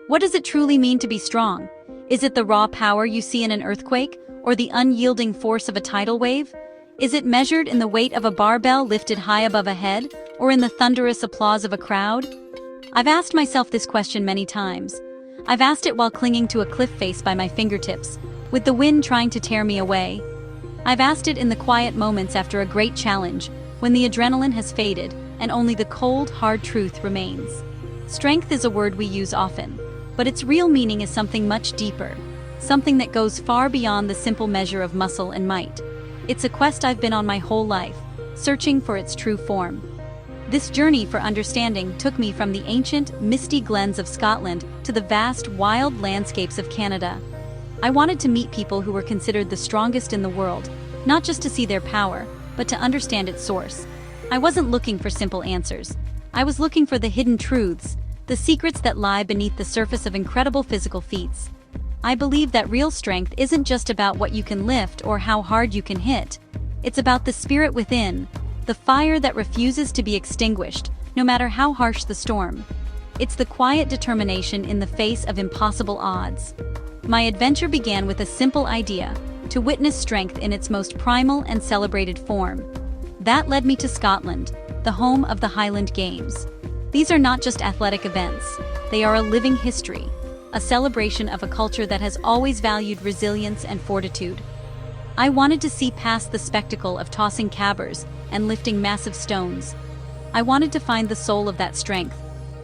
What does it truly mean to be strong? Is it the raw power you see in an earthquake, or the unyielding force of a tidal wave? Is it measured in the weight of a barbell lifted high above a head, or in the thunderous applause of a crowd? I've asked myself this question many times. I've asked it while clinging to a cliff face by my fingertips, with the wind trying to tear me away. I've asked it in the quiet moments after a great challenge, when the adrenaline has faded and only the cold, hard truth remains. Strength is a word we use often, but its real meaning is something much deeper, something that goes far beyond the simple measure of muscle and might. It's a quest I've been on my whole life, searching for its true form. This journey for understanding took me from the ancient, misty glens of Scotland to the vast, wild landscapes of Canada. I wanted to meet people who were considered the strongest in the world, not just to see their power, but to understand its source. I wasn't looking for simple answers. I was looking for the hidden truths, the secrets that lie beneath the surface of incredible physical feats. I believe that real strength isn't just about what you can lift or how hard you can hit. It's about the spirit within, the fire that refuses to be extinguished, no matter how harsh the storm. It's the quiet determination in the face of impossible odds. My adventure began with a simple idea: to witness strength in its most primal and celebrated form. That led me to Scotland, the home of the Highland Games. These are not just athletic events, they are a living history, a celebration of a culture that has always valued resilience and fortitude. I wanted to see past the spectacle of tossing cabbers and lifting massive stones. I wanted to find the soul of that strength,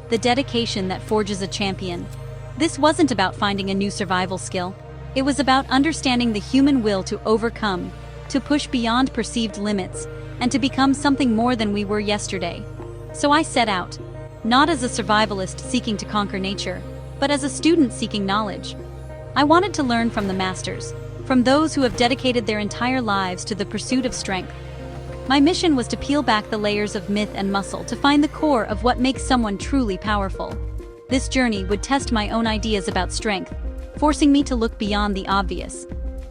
the dedication that forges a champion. This wasn't about finding a new survival skill. It was about understanding the human will to overcome, to push beyond perceived limits, and to become something more than we were yesterday. So I set out, not as a survivalist seeking to conquer nature, but as a student seeking knowledge. I wanted to learn from the masters, from those who have dedicated their entire lives to the pursuit of strength. My mission was to peel back the layers of myth and muscle to find the core of what makes someone truly powerful. This journey would test my own ideas about strength, forcing me to look beyond the obvious.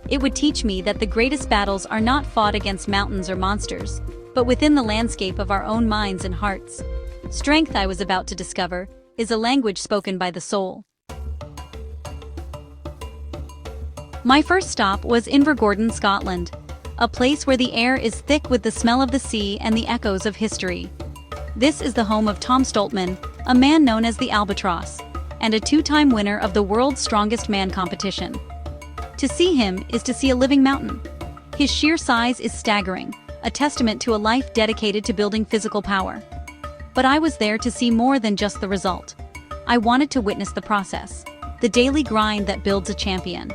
It would teach me that the greatest battles are not fought against mountains or monsters, but within the landscape of our own minds and hearts. Strength, I was about to discover, is a language spoken by the soul. My first stop was Invergordon, Scotland, a place where the air is thick with the smell of the sea and the echoes of history. This is the home of Tom Stoltman, a man known as the Albatross, and a two-time winner of the World's Strongest Man competition. To see him is to see a living mountain. His sheer size is staggering, a testament to a life dedicated to building physical power. But I was there to see more than just the result. I wanted to witness the process, the daily grind that builds a champion.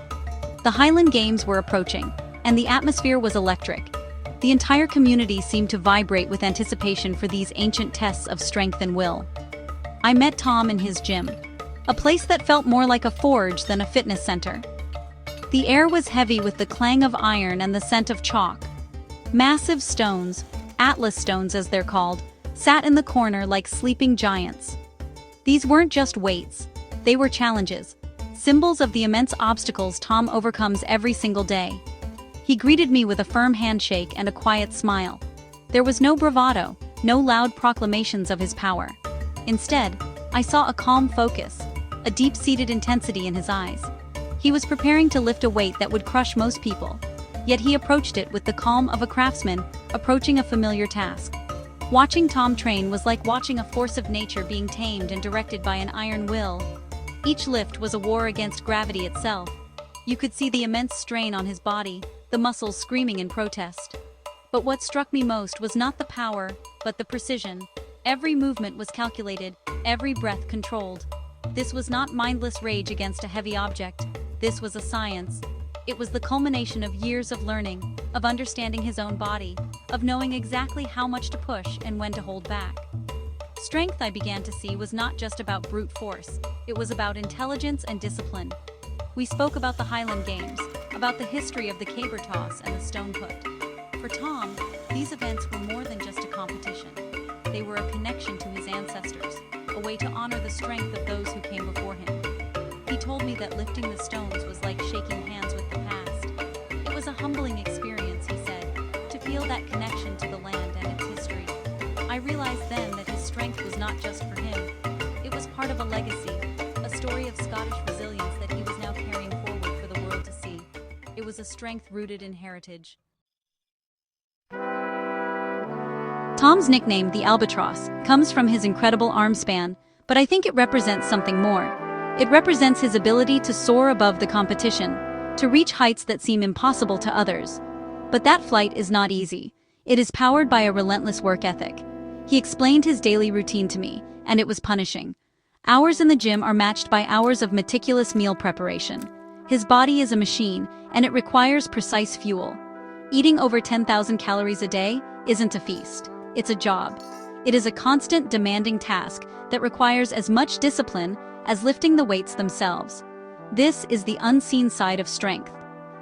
The Highland Games were approaching, and the atmosphere was electric. The entire community seemed to vibrate with anticipation for these ancient tests of strength and will. I met Tom in his gym, a place that felt more like a forge than a fitness center. The air was heavy with the clang of iron and the scent of chalk. Massive stones, Atlas stones as they're called, sat in the corner like sleeping giants. These weren't just weights, they were challenges, symbols of the immense obstacles Tom overcomes every single day. He greeted me with a firm handshake and a quiet smile. There was no bravado, no loud proclamations of his power. Instead, I saw a calm focus, a deep-seated intensity in his eyes. He was preparing to lift a weight that would crush most people, yet he approached it with the calm of a craftsman approaching a familiar task. Watching Tom train was like watching a force of nature being tamed and directed by an iron will. Each lift was a war against gravity itself. You could see the immense strain on his body, the muscles screaming in protest. But what struck me most was not the power, but the precision. Every movement was calculated, every breath controlled. This was not mindless rage against a heavy object. This was a science. It was the culmination of years of learning, of understanding his own body, of knowing exactly how much to push and when to hold back. Strength, I began to see, was not just about brute force. It was about intelligence and discipline. We spoke about the Highland Games, about the history of the caber toss and the stone put. For Tom, these events were more than just a competition. They were a connection to his ancestors, a way to honor the strength of those who came before him. He told me that lifting the stones was like shaking hands with the past. It was a humbling experience, he said, to feel that connection to the land and its history. I realized then that his strength was not just for him. It was part of a legacy, a story story of Scottish resilience that he was now carrying forward for the world to see. It was a strength rooted in heritage. Tom's nickname, the Albatross, comes from his incredible arm span, but I think it represents something more. It represents his ability to soar above the competition, to reach heights that seem impossible to others. But that flight is not easy. It is powered by a relentless work ethic. He explained his daily routine to me, and it was punishing. Hours in the gym are matched by hours of meticulous meal preparation. His body is a machine, and it requires precise fuel. Eating over 10,000 calories a day isn't a feast. It's a job. It is a constant, demanding task that requires as much discipline as lifting the weights themselves. This is the unseen side of strength.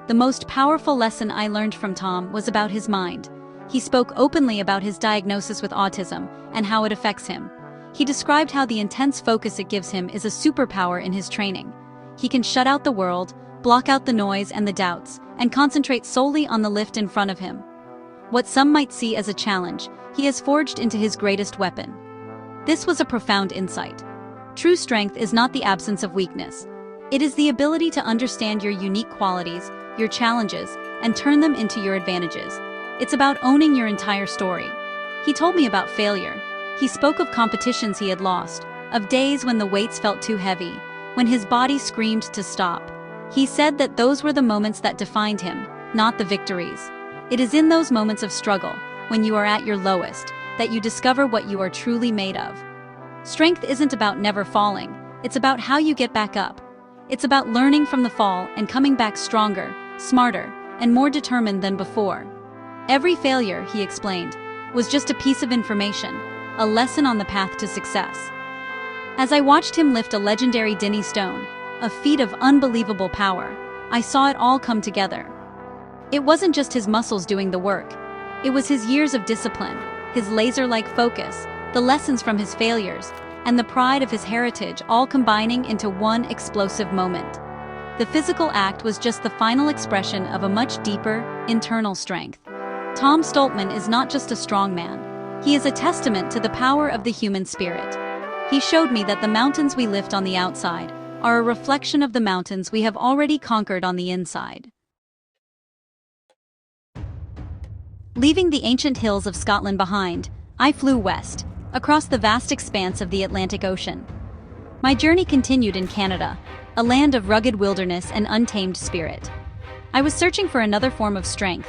The most powerful lesson I learned from Tom was about his mind. He spoke openly about his diagnosis with autism and how it affects him. He described how the intense focus it gives him is a superpower in his training. He can shut out the world, block out the noise and the doubts, and concentrate solely on the lift in front of him. What some might see as a challenge, he has forged into his greatest weapon. This was a profound insight. True strength is not the absence of weakness. It is the ability to understand your unique qualities, your challenges, and turn them into your advantages. It's about owning your entire story. He told me about failure. He spoke of competitions he had lost, of days when the weights felt too heavy, when his body screamed to stop. He said that those were the moments that defined him, not the victories. It is in those moments of struggle, when you are at your lowest, that you discover what you are truly made of. Strength isn't about never falling, it's about how you get back up. It's about learning from the fall and coming back stronger, smarter, and more determined than before. Every failure, he explained, was just a piece of information, a lesson on the path to success. As I watched him lift a legendary Dinnie stone, a feat of unbelievable power, I saw it all come together. It wasn't just his muscles doing the work. It was his years of discipline, his laser-like focus, the lessons from his failures, and the pride of his heritage all combining into one explosive moment. The physical act was just the final expression of a much deeper, internal strength. Tom Stoltman is not just a strong man. He is a testament to the power of the human spirit. He showed me that the mountains we lift on the outside are a reflection of the mountains we have already conquered on the inside. Leaving the ancient hills of Scotland behind, I flew west, across the vast expanse of the Atlantic Ocean. My journey continued in Canada, a land of rugged wilderness and untamed spirit. I was searching for another form of strength,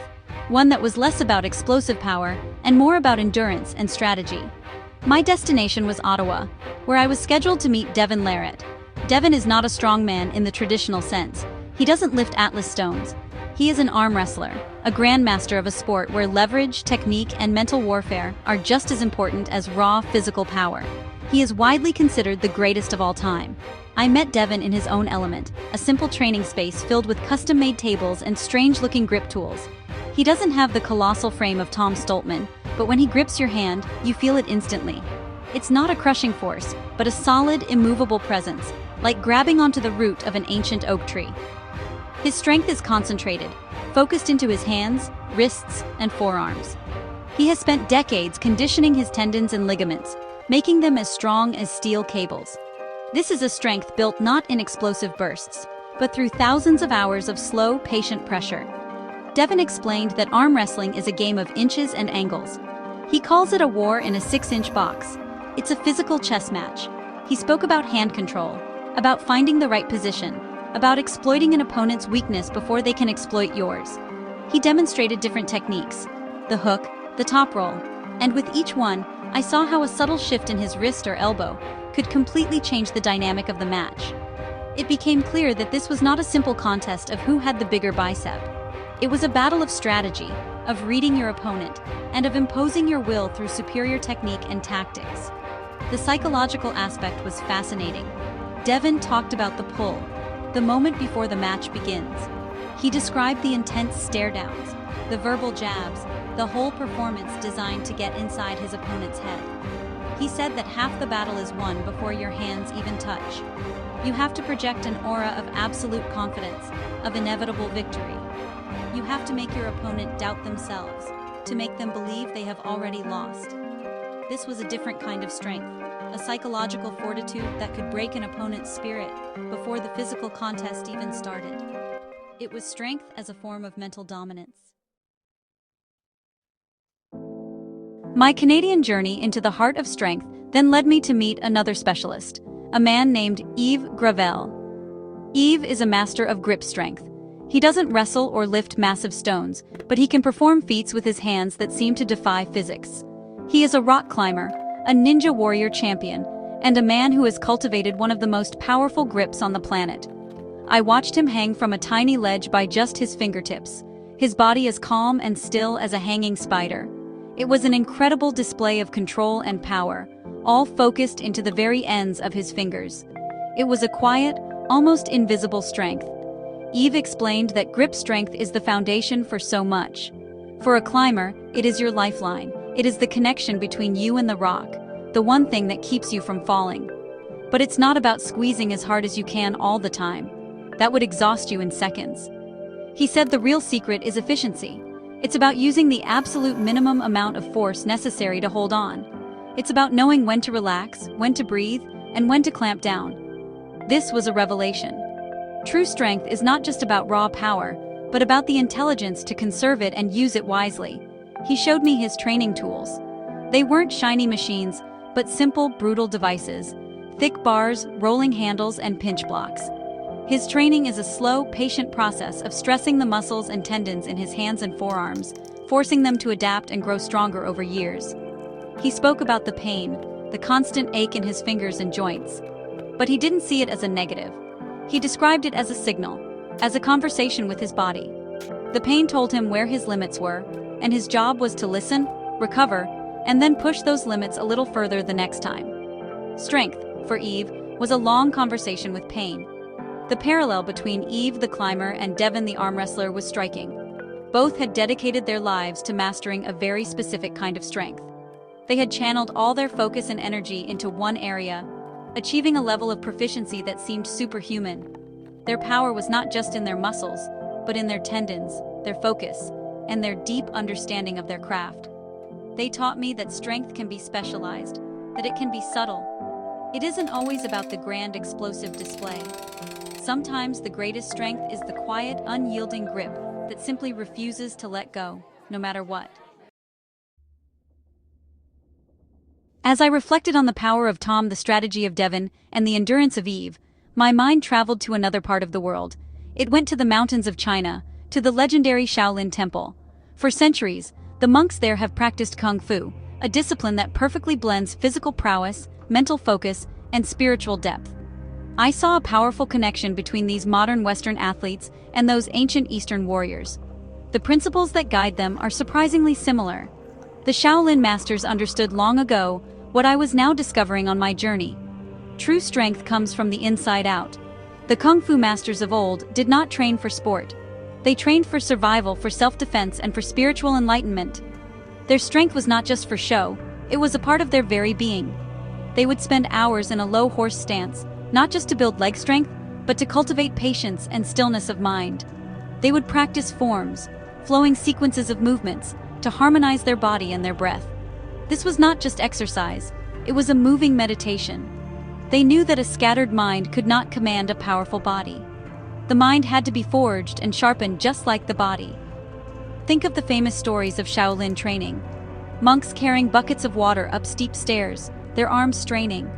one that was less about explosive power and more about endurance and strategy. My destination was Ottawa, where I was scheduled to meet Devon Larratt. Devon is not a strong man in the traditional sense. He doesn't lift Atlas stones. He is an arm wrestler, a grandmaster of a sport where leverage, technique, and mental warfare are just as important as raw physical power. He is widely considered the greatest of all time. I met Devon in his own element, a simple training space filled with custom-made tables and strange-looking grip tools. He doesn't have the colossal frame of Tom Stoltman, but when he grips your hand, you feel it instantly. It's not a crushing force, but a solid, immovable presence, like grabbing onto the root of an ancient oak tree. His strength is concentrated, focused into his hands, wrists, and forearms. He has spent decades conditioning his tendons and ligaments, making them as strong as steel cables. This is a strength built not in explosive bursts, but through thousands of hours of slow, patient pressure. Devon explained that arm wrestling is a game of inches and angles. He calls it a war in a 6-inch box. It's a physical chess match. He spoke about hand control, about finding the right position, about exploiting an opponent's weakness before they can exploit yours. He demonstrated different techniques, the hook, the top roll, and with each one, I saw how a subtle shift in his wrist or elbow could completely change the dynamic of the match. It became clear that this was not a simple contest of who had the bigger bicep. It was a battle of strategy, of reading your opponent, and of imposing your will through superior technique and tactics. The psychological aspect was fascinating. Devon talked about the pull, the moment before the match begins. He described the intense stare-downs, the verbal jabs, the whole performance designed to get inside his opponent's head. He said that half the battle is won before your hands even touch. You have to project an aura of absolute confidence, of inevitable victory. You have to make your opponent doubt themselves, to make them believe they have already lost. This was a different kind of strength. a psychological fortitude that could break an opponent's spirit before the physical contest even started. It was strength as a form of mental dominance. My Canadian journey into the heart of strength then led me to meet another specialist, a man named Yves Gravel. Yves is a master of grip strength. He doesn't wrestle or lift massive stones, but he can perform feats with his hands that seem to defy physics. He is a rock climber, a ninja warrior champion, and a man who has cultivated one of the most powerful grips on the planet. I watched him hang from a tiny ledge by just his fingertips, his body as calm and still as a hanging spider. It was an incredible display of control and power, all focused into the very ends of his fingers. It was a quiet, almost invisible strength. Yves explained that grip strength is the foundation for so much. For a climber, it is your lifeline. It is the connection between you and the rock, the one thing that keeps you from falling. But it's not about squeezing as hard as you can all the time. That would exhaust you in seconds. He said the real secret is efficiency. It's about using the absolute minimum amount of force necessary to hold on. It's about knowing when to relax, when to breathe, and when to clamp down. This was a revelation. True strength is not just about raw power, but about the intelligence to conserve it and use it wisely. He showed me his training tools. They weren't shiny machines, but simple, brutal devices, thick bars, rolling handles, and pinch blocks. His training is a slow, patient process of stressing the muscles and tendons in his hands and forearms, forcing them to adapt and grow stronger over years. He spoke about the pain, the constant ache in his fingers and joints. But he didn't see it as a negative. He described it as a signal, as a conversation with his body. The pain told him where his limits were, and his job was to listen, recover, and then push those limits a little further the next time. Strength, for Yves, was a long conversation with pain. The parallel between Yves the climber and Devon the arm wrestler was striking. Both had dedicated their lives to mastering a very specific kind of strength. They had channeled all their focus and energy into one area, achieving a level of proficiency that seemed superhuman. Their power was not just in their muscles, but in their tendons, their focus, and their deep understanding of their craft. They taught me that strength can be specialized, that it can be subtle. It isn't always about the grand explosive display. Sometimes the greatest strength is the quiet, unyielding grip that simply refuses to let go, no matter what. As I reflected on the power of Tom, the strategy of Devon, and the endurance of Yves, my mind traveled to another part of the world. It went to the mountains of China, to the legendary Shaolin Temple. For centuries, the monks there have practiced Kung Fu, a discipline that perfectly blends physical prowess, mental focus, and spiritual depth. I saw a powerful connection between these modern Western athletes and those ancient Eastern warriors. The principles that guide them are surprisingly similar. The Shaolin masters understood long ago what I was now discovering on my journey. True strength comes from the inside out. The Kung Fu masters of old did not train for sport. They trained for survival, for self-defense, and for spiritual enlightenment. Their strength was not just for show, it was a part of their very being. They would spend hours in a low horse stance, not just to build leg strength, but to cultivate patience and stillness of mind. They would practice forms, flowing sequences of movements, to harmonize their body and their breath. This was not just exercise, it was a moving meditation. They knew that a scattered mind could not command a powerful body. The mind had to be forged and sharpened just like the body. Think of the famous stories of Shaolin training. Monks carrying buckets of water up steep stairs, their arms straining.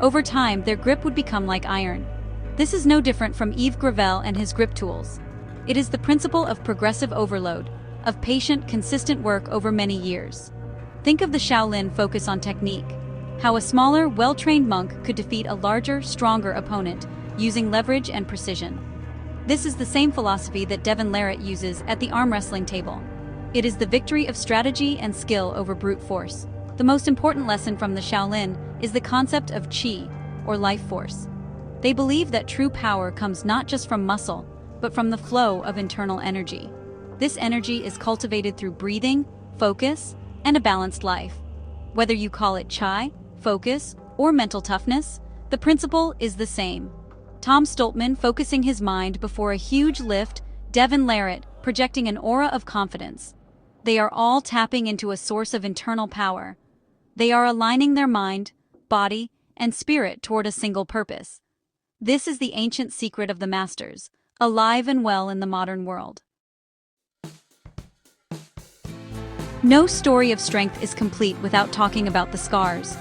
Over time, their grip would become like iron. This is no different from Yves Gravel and his grip tools. It is the principle of progressive overload, of patient, consistent work over many years. Think of the Shaolin focus on technique, how a smaller, well-trained monk could defeat a larger, stronger opponent using leverage and precision. This is the same philosophy that Devon Larratt uses at the arm wrestling table. It is the victory of strategy and skill over brute force. The most important lesson from the Shaolin is the concept of qi, or life force. They believe that true power comes not just from muscle, but from the flow of internal energy. This energy is cultivated through breathing, focus, and a balanced life. Whether you call it chai, focus, or mental toughness, the principle is the same. Tom Stoltman focusing his mind before a huge lift, Devon Larratt projecting an aura of confidence. They are all tapping into a source of internal power. They are aligning their mind, body, and spirit toward a single purpose. This is the ancient secret of the masters, alive and well in the modern world. No story of strength is complete without talking about the scars.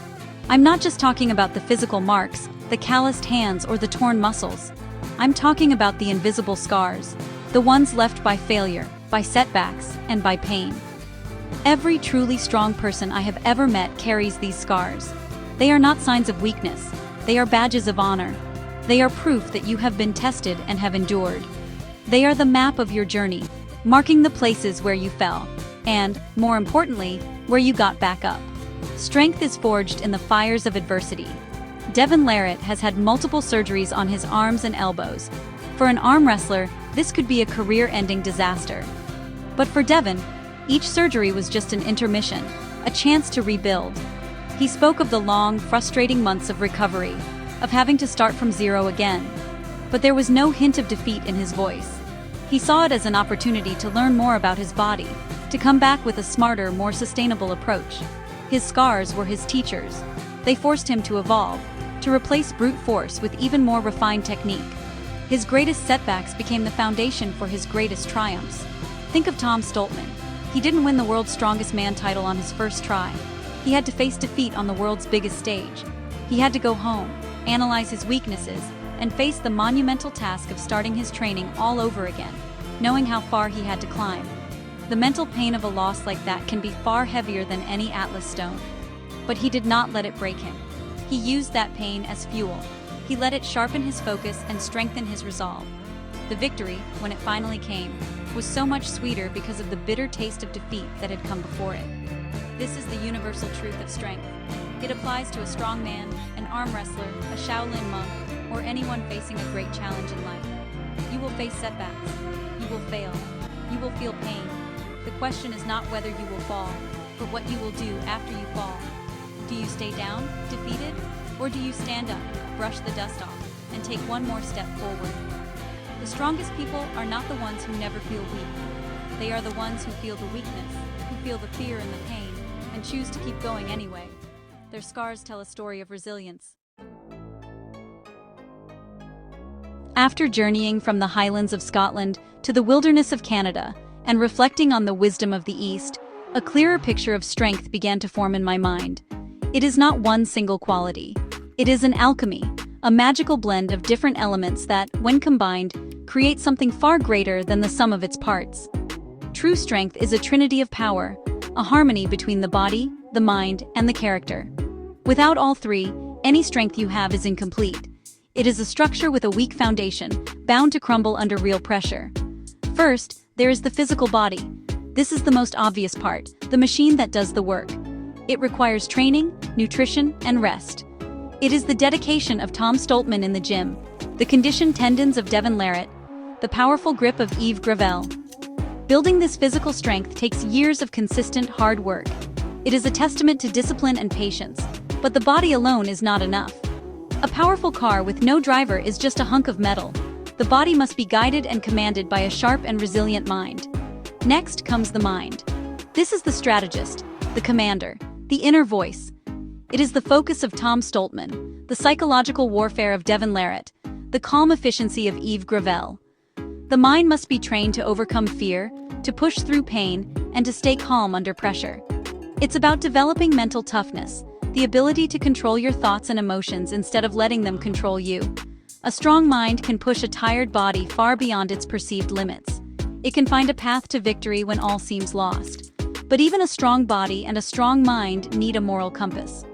I'm not just talking about the physical marks, the calloused hands, or the torn muscles. I'm talking about the invisible scars, the ones left by failure, by setbacks, and by pain. Every truly strong person I have ever met carries these scars. They are not signs of weakness, they are badges of honor. They are proof that you have been tested and have endured. They are the map of your journey, marking the places where you fell, and, more importantly, where you got back up. Strength is forged in the fires of adversity. Devon Larratt has had multiple surgeries on his arms and elbows. For an arm wrestler, this could be a career-ending disaster. But for Devon, each surgery was just an intermission, a chance to rebuild. He spoke of the long, frustrating months of recovery, of having to start from zero again. But there was no hint of defeat in his voice. He saw it as an opportunity to learn more about his body, to come back with a smarter, more sustainable approach. His scars were his teachers. They forced him to evolve, to replace brute force with even more refined technique. His greatest setbacks became the foundation for his greatest triumphs. Think of Tom Stoltman. He didn't win the world's strongest man title on his first try. He had to face defeat on the world's biggest stage. He had to go home, analyze his weaknesses, and face the monumental task of starting his training all over again, knowing how far he had to climb. The mental pain of a loss like that can be far heavier than any Atlas stone. But he did not let it break him. He used that pain as fuel. He let it sharpen his focus and strengthen his resolve. The victory, when it finally came, was so much sweeter because of the bitter taste of defeat that had come before it. This is the universal truth of strength. It applies to a strong man, an arm wrestler, a Shaolin monk, or anyone facing a great challenge in life. You will face setbacks. You will fail. You will feel pain. The question is not whether you will fall, but what you will do after you fall. Do you stay down, defeated, or do you stand up, brush the dust off, and take one more step forward? The strongest people are not the ones who never feel weak. They are the ones who feel the weakness, who feel the fear and the pain, and choose to keep going anyway. Their scars tell a story of resilience. After journeying from the highlands of Scotland to the wilderness of Canada, and reflecting on the wisdom of the East, a clearer picture of strength began to form in my mind. It is not one single quality. It is an alchemy, a magical blend of different elements that, when combined, create something far greater than the sum of its parts. True strength is a trinity of power, a harmony between the body, the mind, and the character. Without all three, any strength you have is incomplete. It is a structure with a weak foundation, bound to crumble under real pressure. First, there is the physical body. This is the most obvious part, the machine that does the work. It requires training, nutrition, and rest. It is the dedication of Tom Stoltman in the gym, the conditioned tendons of Devon Larratt, the powerful grip of Yves Gravel. Building this physical strength takes years of consistent, hard work. It is a testament to discipline and patience, but the body alone is not enough. A powerful car with no driver is just a hunk of metal. The body must be guided and commanded by a sharp and resilient mind. Next comes the mind. This is the strategist, the commander, the inner voice. It is the focus of Tom Stoltman, the psychological warfare of Devon Larratt, the calm efficiency of Yves Gravel. The mind must be trained to overcome fear, to push through pain, and to stay calm under pressure. It's about developing mental toughness, the ability to control your thoughts and emotions instead of letting them control you. A strong mind can push a tired body far beyond its perceived limits. It can find a path to victory when all seems lost. But even a strong body and a strong mind need a moral compass.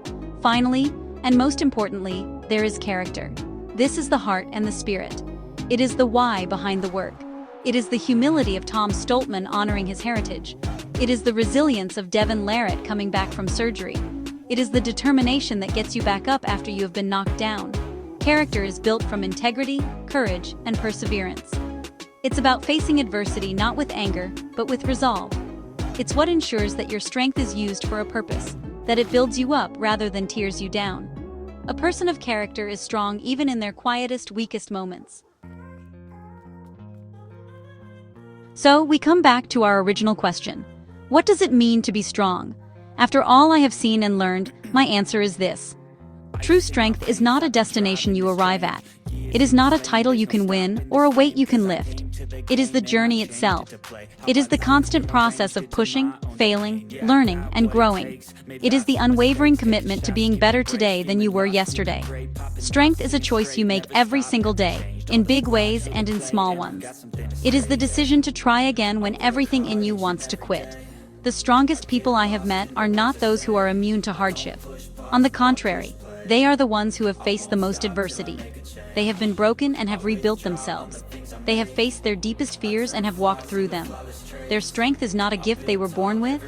Finally, and most importantly, there is character. This is the heart and the spirit. It is the why behind the work. It is the humility of Tom Stoltman honoring his heritage. It is the resilience of Devon Larratt coming back from surgery. It is the determination that gets you back up after you have been knocked down. Character is built from integrity, courage, and perseverance. It's about facing adversity not with anger, but with resolve. It's what ensures that your strength is used for a purpose, that it builds you up rather than tears you down. A person of character is strong even in their quietest, weakest moments. So, we come back to our original question. What does it mean to be strong? After all I have seen and learned, my answer is this. True strength is not a destination you arrive at. It is not a title you can win or a weight you can lift. It is the journey itself. It is the constant process of pushing, failing, learning, and growing. It is the unwavering commitment to being better today than you were yesterday. Strength is a choice you make every single day, in big ways and in small ones. It is the decision to try again when everything in you wants to quit. The strongest people I have met are not those who are immune to hardship. On the contrary, they are the ones who have faced the most adversity. They have been broken and have rebuilt themselves. They have faced their deepest fears and have walked through them. Their strength is not a gift they were born with.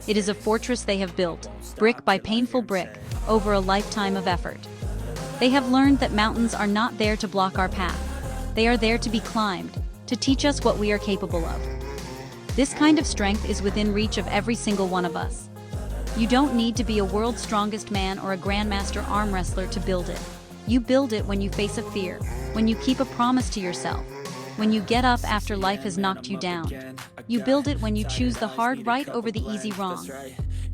It is a fortress they have built, brick by painful brick, over a lifetime of effort. They have learned that mountains are not there to block our path. They are there to be climbed, to teach us what we are capable of. This kind of strength is within reach of every single one of us. You don't need to be a world's strongest man or a grandmaster arm wrestler to build it. You build it when you face a fear, when you keep a promise to yourself, when you get up after life has knocked you down. You build it when you choose the hard right over the easy wrong.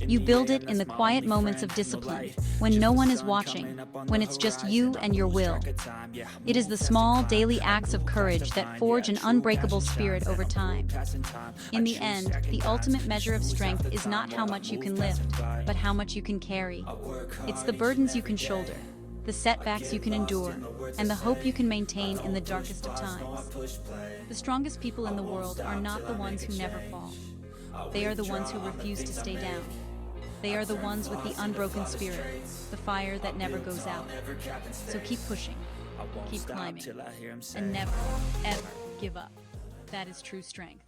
You build it in the quiet moments of discipline, when no one is watching, when it's just you and your will. It is the small, daily acts of courage that forge an unbreakable spirit over time. In the end, the ultimate measure of strength is not how much you can lift, but how much you can carry. It's the burdens you can shoulder, the setbacks you can endure, and the hope you can maintain in the darkest of times. The strongest people in the world are not the ones who never fall. They are the ones who refuse to stay down. They are the ones with the unbroken spirit, the fire that never goes out. So keep pushing, keep climbing, and never, ever give up. That is true strength.